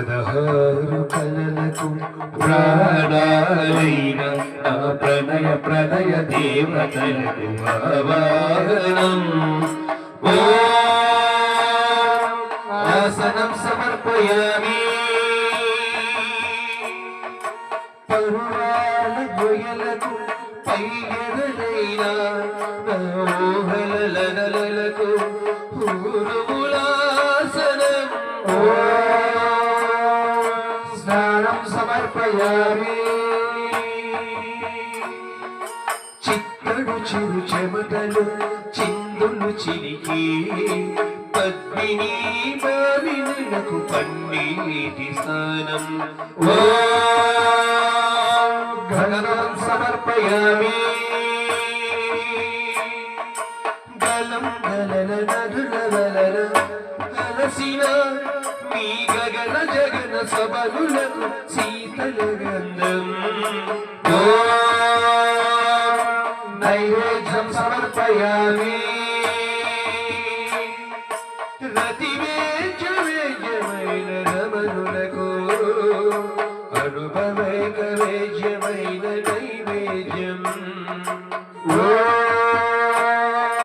16 కలలకు ప్రాణాలైన నా ప్రళయ దేవతలకు ఆవాహనం ఆసనం సమర్పయామి పరువాల గొయ్యలకు పైగదలైన నా ఊహలలకు ఊరుములాసనం స్నానం సమర్పయామి చిత్తడు చిరు చెమటలు చిందులు చిలికి పద్మిని బావినులకు పన్నీటి స్నానం గణనం సమర్పయామి గలం గలన నదుల వలన కలసిన మీ గగన జగన సబలులకు శీతల గంధం నైవేద్యం సమర్పయామి రతివేద్యమైన రమణులకు అనుభవైక వేద్యమైన నైవేద్యం